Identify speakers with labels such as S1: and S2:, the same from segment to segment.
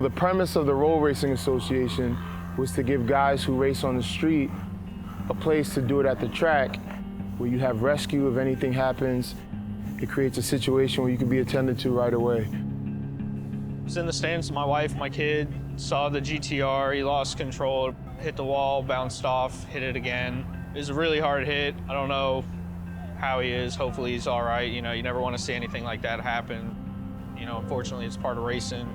S1: The premise of the Road Racing Association was to give guys who race on the street a place to do it at the track, where you have rescue if anything happens. It creates a situation where you can be attended to right away.
S2: I was in the stands with my wife, my kid, saw the GTR, he lost control, hit the wall, bounced off, hit it again. It was a really hard hit. I don't know how he is. Hopefully he's all right. You know, you never want to see anything like that happen. You know, unfortunately, it's part of racing.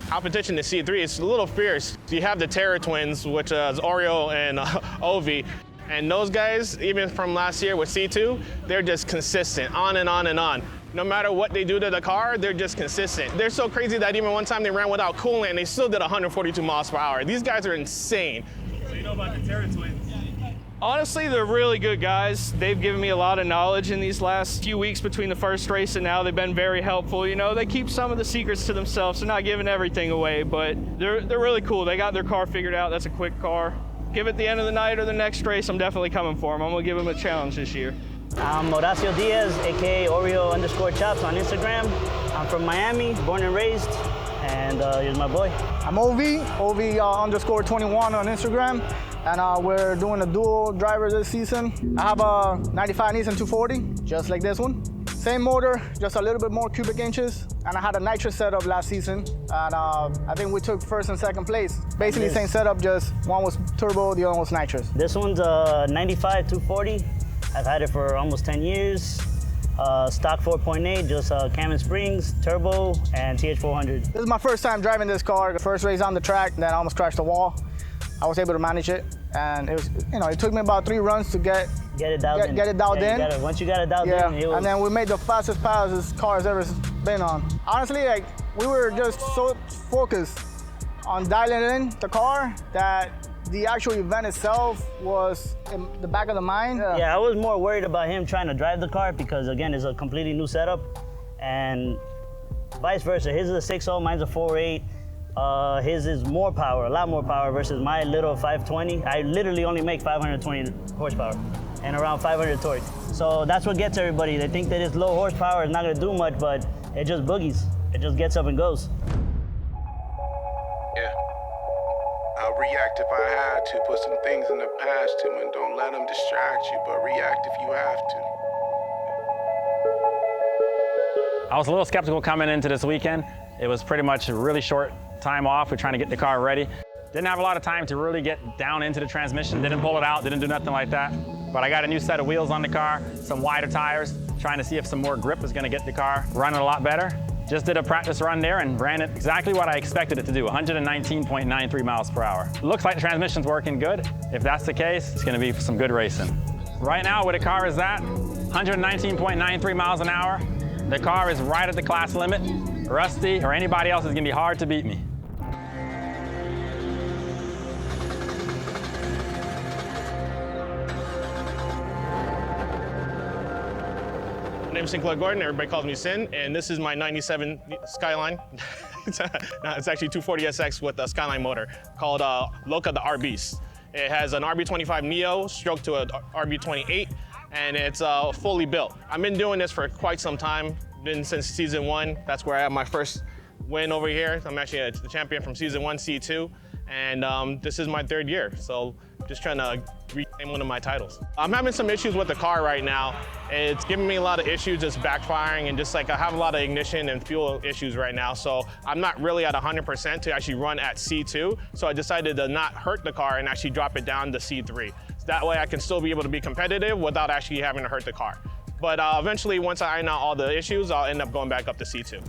S2: Competition to C3, it's a little fierce. You have the Terror Twins, which is Oreo and Ovi, and those guys, even from last year with C2, they're just consistent, on and on and on. No matter what they do to the car, they're just consistent. They're so crazy that even one time they ran without coolant and they still did 142 miles per hour. These guys are insane.
S3: So you know about the Terror Twins?
S2: Honestly, they're really good guys. They've given me a lot of knowledge in these last few weeks between the first race and now. They've been very helpful. You know, they keep some of the secrets to themselves. They're not giving everything away, but they're really cool. They got their car figured out. That's a quick car. Give it the end of the night or the next race, I'm definitely coming for them. I'm gonna give them a challenge this year.
S4: I'm Horacio Diaz, aka Oreo_Chops on Instagram. I'm from Miami, born and raised, and here's my boy.
S5: I'm Ovi_21 on Instagram, and we're doing a dual driver this season. I have a 95 Nissan 240, just like this one. Same motor, just a little bit more cubic inches, and I had a nitrous setup last season, and I think we took first and second place. Basically same setup, just one was turbo, the other was nitrous.
S4: This one's a 95 240. I've had it for almost 10 years. Stock 4.8, just cam and springs, turbo, and TH400.
S5: This is my first time driving this car. The first race on the track, then I almost crashed the wall. I was able to manage it, and it was, you know, it took me about 3 runs to get it dialed in.
S4: Once you got it dialed in, it was...
S5: And then we made the fastest pass this car has ever been on. Honestly, like, we were just so focused on dialing in the car that the actual event itself was in the back of the mind.
S4: Yeah, I was more worried about him trying to drive the car because, again, it's a completely new setup, and vice versa. His is a 6.0, mine's a 4.8. His is more power, a lot more power versus my little 520. I literally only make 520 horsepower and around 500 torque. So that's what gets everybody. They think that it's low horsepower, it's not gonna do much, but it just boogies. It just gets up and goes.
S6: Yeah. I'll react if I had to, put some things in the past too, and don't let them distract you, but react if you have to.
S7: I was a little skeptical coming into this weekend. It was pretty much a really short time off. We're trying to get the car ready. Didn't have a lot of time to really get down into the transmission. Didn't pull it out, didn't do nothing like that. But I got a new set of wheels on the car, some wider tires, trying to see if some more grip is gonna get the car running a lot better. Just did a practice run there and ran it exactly what I expected it to do, 119.93 miles per hour. Looks like the transmission's working good. If that's the case, it's gonna be some good racing. Right now, where the car is at, 119.93 miles an hour. The car is right at the class limit. Rusty or anybody else is gonna be hard to beat me.
S2: My name is Sinclair Gordon, everybody calls me Sin, and this is my 97 Skyline. It's actually 240SX with a Skyline motor called Loca the R-Beast. It has an RB25 Neo stroked to an RB28, and it's fully built. I've been doing this for quite some time, been since season 1. That's where I had my first win over here. I'm actually the champion from season 1, C2, and this is my 3rd year, so just trying to reclaim one of my titles. I'm having some issues with the car right now. It's giving me a lot of issues, just backfiring, and just like I have a lot of ignition and fuel issues right now, so I'm not really at 100% to actually run at C2, so I decided to not hurt the car and actually drop it down to C3. So that way I can still be able to be competitive without actually having to hurt the car. But eventually, once I iron out all the issues, I'll end up going back up to C2.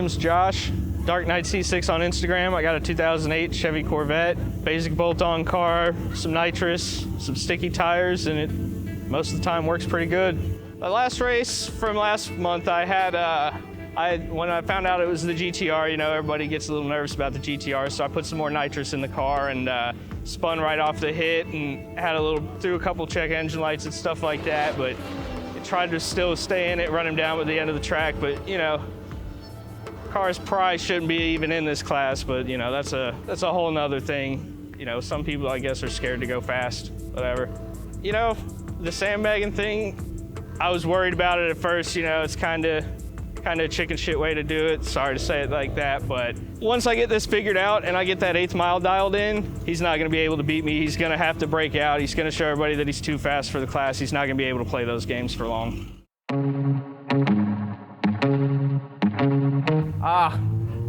S2: name's Josh. Dark Knight C6 on Instagram. I got a 2008 Chevy Corvette, basic bolt-on car, some nitrous, some sticky tires, and it most of the time works pretty good. The last race from last month, I had, when I found out it was the GTR, you know, everybody gets a little nervous about the GTR, so I put some more nitrous in the car and spun right off the hit and had threw a couple check engine lights and stuff like that, but it tried to still stay in it, run him down at the end of the track, but you know, cars probably shouldn't be even in this class, but you know, that's a whole nother thing. You know, some people I guess are scared to go fast, whatever. You know, the sandbagging thing, I was worried about it at first, you know, it's kind of a chicken shit way to do it. Sorry to say it like that, but once I get this figured out and I get that 8th mile dialed in, he's not gonna be able to beat me. He's gonna have to break out. He's gonna show everybody that he's too fast for the class. He's not gonna be able to play those games for long.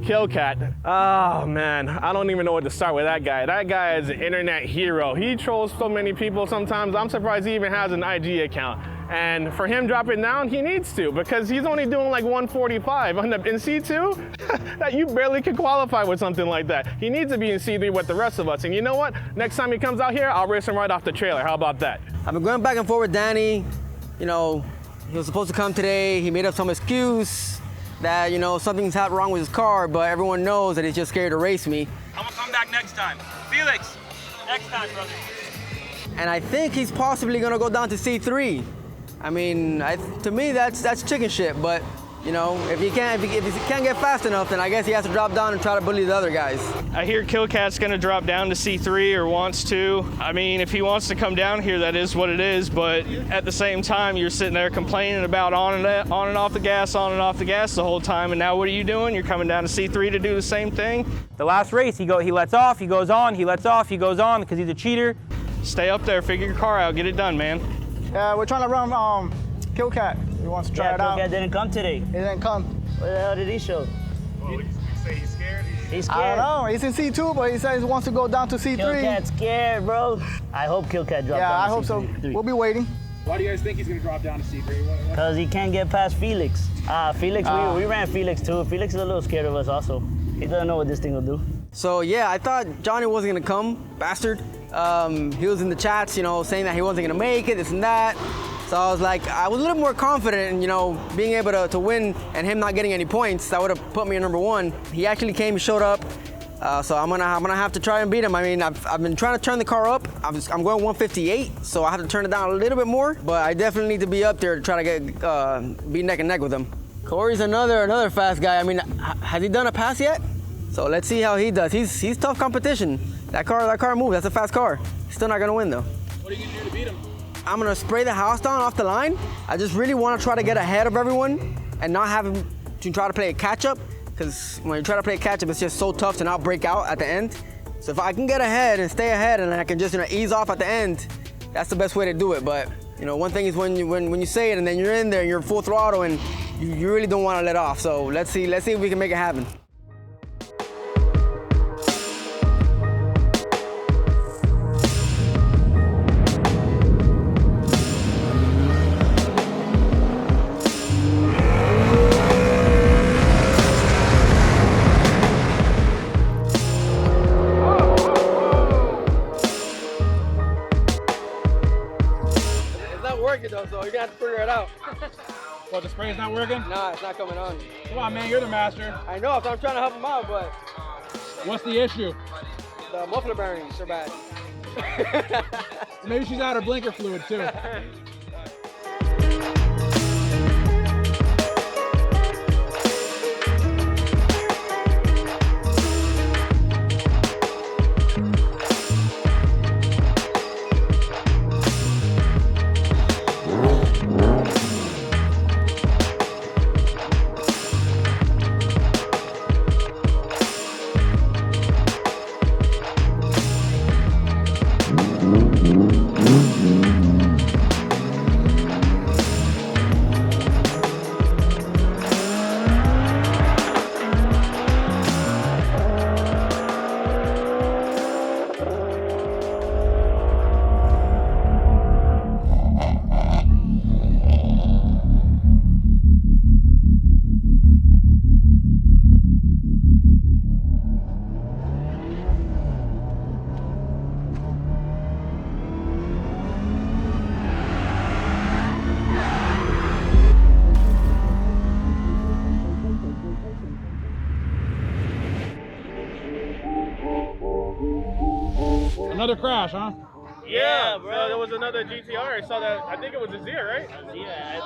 S3: Hellcat. Oh man, I don't even know where to start with that guy. That guy is an internet hero. He trolls so many people sometimes. I'm surprised he even has an IG account. And for him dropping down, he needs to, because he's only doing like 145 in C2. That you barely could qualify with something like that. He needs to be in C3 with the rest of us. And you know what? Next time he comes out here, I'll race him right off the trailer. How about that?
S8: I've been going back and forth with Danny. You know, he was supposed to come today. He made up some excuse that, you know, something's wrong with his car, but everyone knows that he's just scared to race me.
S3: I'm gonna come back next time. Felix, next time, brother.
S8: And I think he's possibly gonna go down to C3. I mean, to me, that's chicken shit, but you know, if he can't get fast enough, then I guess he has to drop down and try to bully the other guys.
S2: I hear Hellcat's gonna drop down to C3 or wants to. I mean, if he wants to come down here, that is what it is, but at the same time, you're sitting there complaining about on and off the gas the whole time, and now what are you doing? You're coming down to C3 to do the same thing?
S9: The last race, he lets off, he goes on, he lets off, he goes on because he's a cheater.
S2: Stay up there, figure your car out, get it done, man.
S5: Yeah, we're trying to run Hellcat. He wants to try it out.
S4: Hellcat didn't come today.
S5: He didn't come.
S4: What the hell did he show?
S3: Well, you say he's scared?
S4: He's scared.
S5: I don't know. He's in C2, but he says he wants to go down to C3.
S4: Hellcat's scared, bro. I hope Hellcat drops down
S5: Yeah, I
S4: to
S5: hope so.
S4: C3.
S5: We'll be waiting.
S3: Why do you guys think he's gonna drop down to C3?
S4: Because he can't get past Felix. Felix, we ran Felix too. Felix is a little scared of us also. He doesn't know what this thing will do.
S8: So yeah, I thought Johnny wasn't gonna come, bastard. He was in the chats, you know, saying that he wasn't gonna make it, this and that. So I was like, I was a little more confident in, you know, being able to win and him not getting any points. That would have put me at #1. He actually came, showed up. So I'm gonna have to try and beat him. I mean, I've been trying to turn the car up. I'm going 158, so I have to turn it down a little bit more. But I definitely need to be up there to try to be neck and neck with him. Corey's another fast guy. I mean, has he done a pass yet? So let's see how he does. He's tough competition. That car moves. That's a fast car. He's still not gonna win though.
S3: What are you gonna do to beat him?
S8: I'm gonna spray the house down off the line. I just really want to try to get ahead of everyone and not have him to try to play a catch up. Because when you try to play catch up, it's just so tough to not break out at the end. So if I can get ahead and stay ahead, and I can just, you know, ease off at the end, that's the best way to do it. But you know, one thing is when you say it and then you're in there and you're full throttle and you really don't want to let off. So let's see if we can make it happen. Though, so you're gonna have to figure it out.
S3: Well, the spray's not working?
S8: Nah, it's not coming on.
S3: Come on, man, you're the master.
S8: I know, so I'm trying to help him out, but...
S3: What's the issue?
S8: The muffler bearings are bad.
S3: Maybe she's out of blinker fluid, too.
S10: crash, huh?
S3: Yeah,
S4: bro.
S3: So there was another GTR. I saw that. I think it was a Z, right?
S4: Yeah,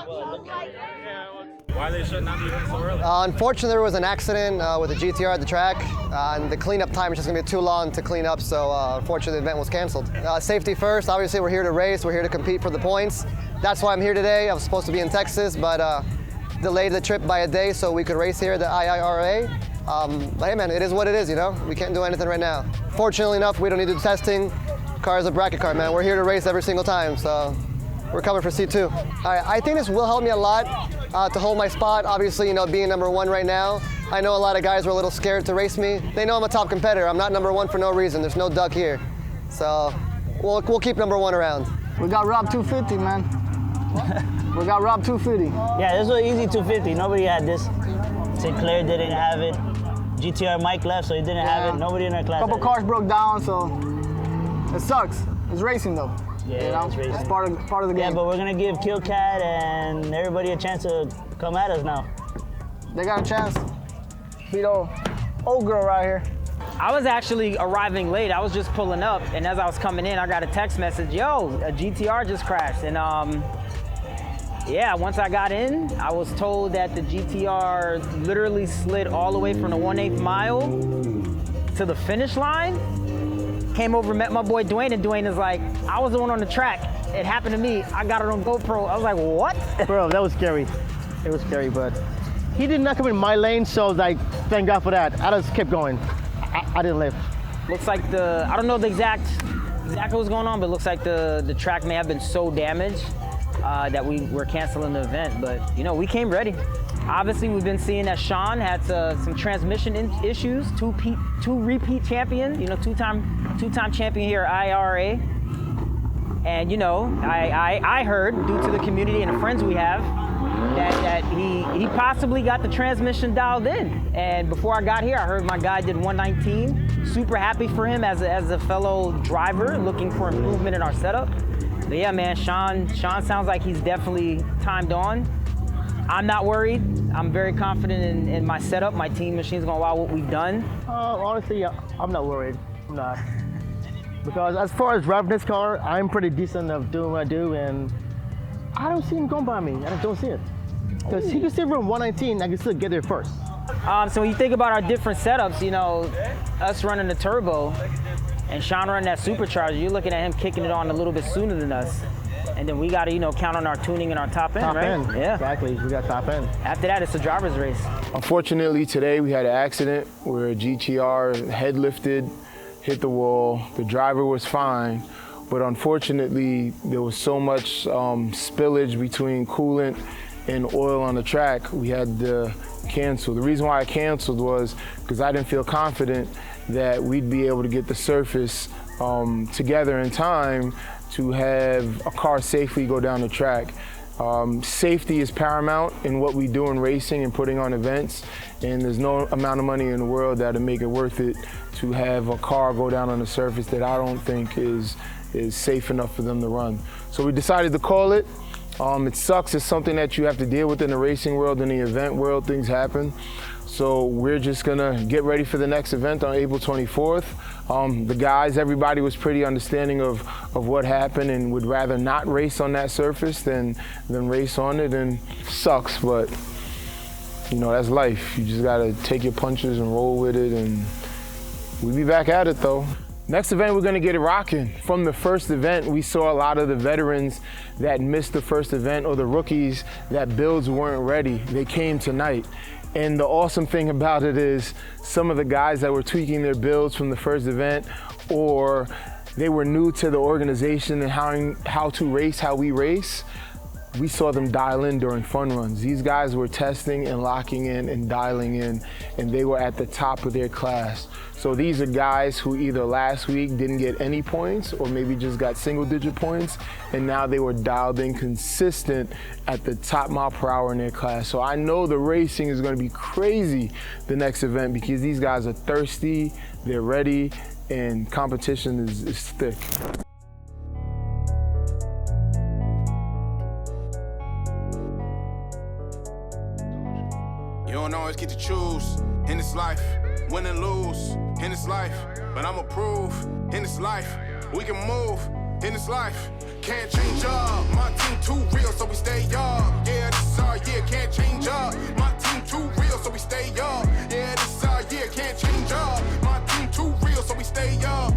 S3: Why are they shutting down the event so early?
S11: Unfortunately, there was an accident with a GTR at the track, and the cleanup time is just going to be too long to clean up, so unfortunately the event was canceled. Safety first. Obviously, we're here to race. We're here to compete for the points. That's why I'm here today. I was supposed to be in Texas, but delayed the trip by a day so we could race here at the IRRA. But hey, man, it is what it is, you know? We can't do anything right now. Fortunately enough, we don't need to do testing. Car is a bracket car, man. We're here to race every single time, so we're coming for C2. All right, I think this will help me a lot to hold my spot. Obviously, you know, being #1 right now, I know a lot of guys were a little scared to race me. They know I'm a top competitor. I'm not #1 for no reason. There's no duck here. So we'll keep #1 around.
S5: We got Rob 250, man. We got Rob 250.
S4: Yeah, this was an easy 250. Nobody had this. Sinclair didn't have it. GTR Mike left, so he didn't have it. Nobody in our class.
S5: A couple cars broke down, so it sucks. It's racing though.
S4: Yeah,
S5: you know?
S4: it's racing.
S5: It's part of the game.
S4: Yeah, but we're gonna give Hellcat and everybody a chance to come at us now.
S5: They got a chance. Beat old girl right here.
S9: I was actually arriving late. I was just pulling up, and as I was coming in, I got a text message, yo, a GTR just crashed. And yeah, once I got in, I was told that the GTR literally slid all the way from the 1/8 mile to the finish line. Came over, met my boy Dwayne, and Dwayne is like, I was the one on the track. It happened to me. I got it on GoPro. I was like, what?
S10: Bro, that was scary. It was scary, but he did not come in my lane, so like, thank God for that. I just kept going. I didn't live.
S9: Looks like I don't know the exactly what's going on, but it looks like the track may have been so damaged that we're canceling the event. But, you know, we came ready. Obviously, we've been seeing that Sean had some transmission issues, two repeat champion, you know, two-time champion here at IRRA. And, you know, I heard, due to the community and the friends we have, that he possibly got the transmission dialed in. And before I got here, I heard my guy did 119. Super happy for him as a fellow driver looking for improvement in our setup. But yeah, man, Sean sounds like he's definitely timed on. I'm not worried. I'm very confident in my setup. My team machine's gonna allow what we've done.
S10: Honestly, I'm not worried. I'm not. Because as far as driving this car, I'm pretty decent of doing what I do, and I don't see him going by me. I just don't see it. Because he can still run 119, I can still get there first.
S9: So when you think about our different setups, you know, us running the turbo and Sean running that supercharger, you're looking at him kicking it on a little bit sooner than us. And then we got to, you know, count on our tuning and our top end, right?
S10: Top end, yeah. Exactly, we got top end.
S9: After that, it's a driver's race.
S1: Unfortunately, today we had an accident where a GTR head lifted, hit the wall. The driver was fine, but unfortunately, there was so much spillage between coolant and oil on the track, we had to cancel. The reason why I canceled was because I didn't feel confident that we'd be able to get the surface together in time to have a car safely go down the track. Safety is paramount in what we do in racing and putting on events, and there's no amount of money in the world that'll make it worth it to have a car go down on a surface that I don't think is safe enough for them to run. So we decided to call it. It sucks. It's something that you have to deal with in the racing world, in the event world. Things happen. So we're just gonna get ready for the next event on April 24th. The guys, everybody was pretty understanding of what happened and would rather not race on that surface than race on it. And it sucks, but you know, that's life. You just gotta take your punches and roll with it, and we'll be back at it though. Next event, we're gonna get it rocking. From the first event, we saw a lot of the veterans that missed the first event, or the rookies that builds weren't ready. They came tonight. And the awesome thing about it is some of the guys that were tweaking their builds from the first event, or they were new to the organization and how to race, how we race, we saw them dial in during fun runs. These guys were testing and locking in and dialing in, and they were at the top of their class. So these are guys who either last week didn't get any points or maybe just got single-digit points, and now they were dialed in consistent at the top mile per hour in their class. So I know the racing is gonna be crazy the next event because these guys are thirsty, they're ready, and competition is thick.
S6: You don't always get to choose in this life, win and lose in this life, but I'ma prove in this life We can move in this life. Can't change up. My team too real, so we stay up. Yeah, this is our year. Can't change up. My team too real, so we stay up. Yeah, this is our year. Can't change up. My team too real, so we stay up.